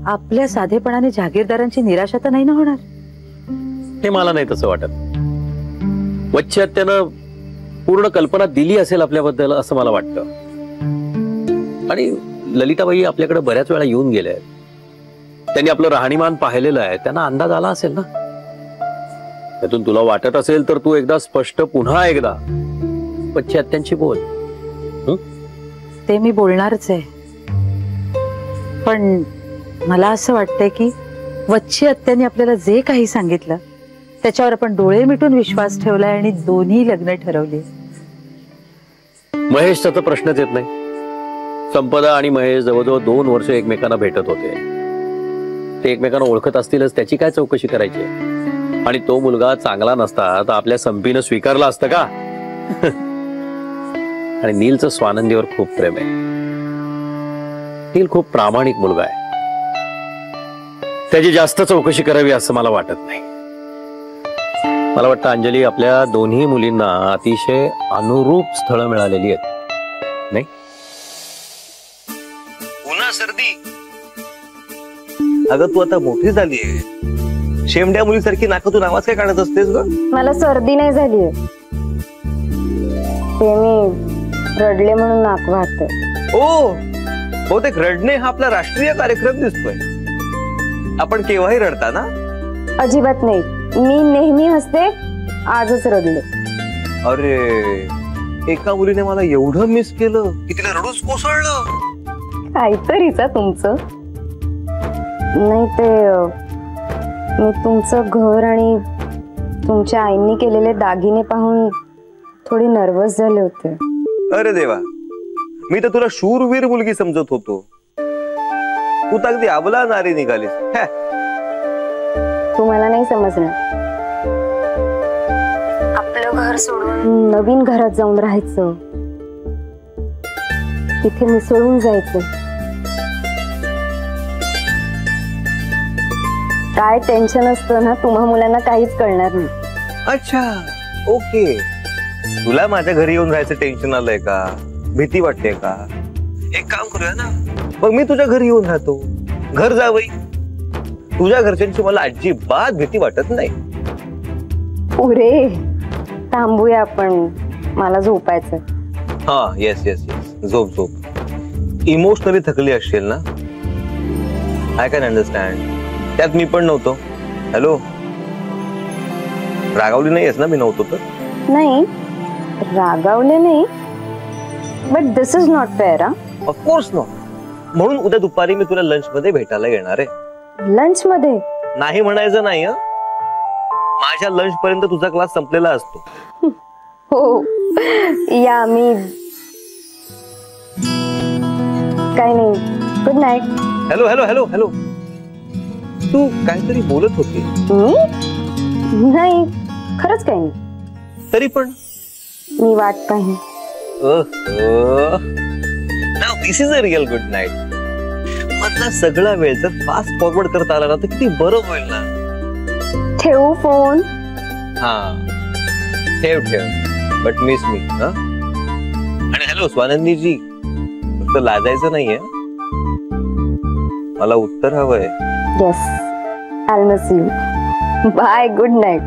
आपल्या साधेपणाने जहागीरदारांची निराशा तर नाही ना होणार? हे मला नाही तसं वाटत. वच्ची आत्यानं पूर्ण कल्पना दिली असेल आपल्याबद्दल असं मला वाटतं. आणि ललिताबाई आपल्याकडे बऱ्याच वेळा येऊन गेल्या आहेत. त्यांनी आपलं राहणीमान पाहिलेलं आहे. त्यांना अंदाज आला असेल ना. त्यातून तुला वाटत असेल तर तू एकदा स्पष्ट पुन्हा एकदा वच्ची आत्यांशी बोल. ते मी बोलणारच आहे. पण मला असं वाटतंय की वच्ची आत्यांनी आपल्याला जे काही सांगितलं त्याच्यावर आपण डोळे मिटून विश्वास ठेवलाय आणि दोन्ही लग्न ठरवली. महेशचा तर प्रश्नच येत नाही. संपदा आणि महेश जवळजवळ 2 वर्ष एकमेकांना भेटत होते. ते एकमेकांना ओळखत असतीलच, त्याची काय चौकशी करायची? आणि तो मुलगा चांगला नसता तर आपल्या संपीनं स्वीकारला असतं का? आणि नीलचं स्वानंदीवर खूप प्रेम आहे. नील खूप प्रामाणिक मुलगा आहे. त्याची जास्त चौकशी करावी असं मला वाटत नाही. मला वाटतं अंजली, आपल्या दोन्ही मुलींना अतिशय अनुरूप स्थळं मिळालेली आहेत, नाही? पुन्हा सर्दी? अगं तू आता मोठी झालीये. शेमड्या मुलीसारखी नाकातून आवाज काय काढत असतेस ग? मला सर्दी नाही झालीये, ते मी रडले म्हणून नाक वाहते. ओ, बहुतेक रडणे हा आपला राष्ट्रीय कार्यक्रम दिसतोय. आपण केव्हाही रडता ना? अजिबात नाही, मी नेहमी हसते. आजच रडले. अरे, एका मुलीने मला एवढं मिस केलं की तिला रडूच कोसळलं. काहीतरीचा तुमचं. नाही ते मी तुमचं घर आणि तुमच्या आईंनी केलेले दागिने पाहून थोडी नर्वस झाले होते. अरे देवा, मी तर तुला शूरवीर मुलगी समजत होतो. तू तर अगदी अबला नारी निघालीस. तुम्हाला नाही समजणार. आपलं घर सोडून नवीन घरात जाऊन राहायचं, तिथे मिसळून जायचं. काय टेन्शन असतं ना, तुम्हा मुलांना काहीच कळणार नाही. अच्छा, ओके. तुला माझ्या घरी येऊन राहायचं टेन्शन आलंय का? भीती वाटते का? एक काम करूया ना, मग मी तुझ्या घरी येऊन राहतो. घर जावई. तुझ्या घरच्यांची मला अजिबात भीती वाटत नाही. पुरे थांबूया आपण, मला झोपायचं. हा, येस येस येस, झोप झोप. इमोशनली थकली असशील ना? I can understand. त्यात मी पण नव्हतो. हॅलो, रागावली नाहीयेस ना मी नव्हतो तर? नाही, रागावले नाही. But this is not fair. Of course not. म्हणून उद्या दुपारी मी तुला लंच मध्ये भेटायला येणार आहे. लंच मध्ये? नाही म्हणायचं नाही. माझ्या लंच पर्यंत तुझा क्लास संपलेला असतो. हो या, मी काय नाही. Good night. Hello hello hello hello, तू काहीतरी बोलत होती. नाही, खरंच काही नाही. तरी पण मी वाट पाहिन. Now this is a real good night. मधला सगळा वेळ जर फास्ट फॉरवर्ड करता आला ना तर किती बरं होईल ना. ठेवू फोन? हा, ठेव ठेव, बट मिस मी. आणि हॅलो स्वानंदीजी, फक्त लाजायचं नाहीये. मला उत्तर हवंय. Yes, I will miss you. Bye, good night.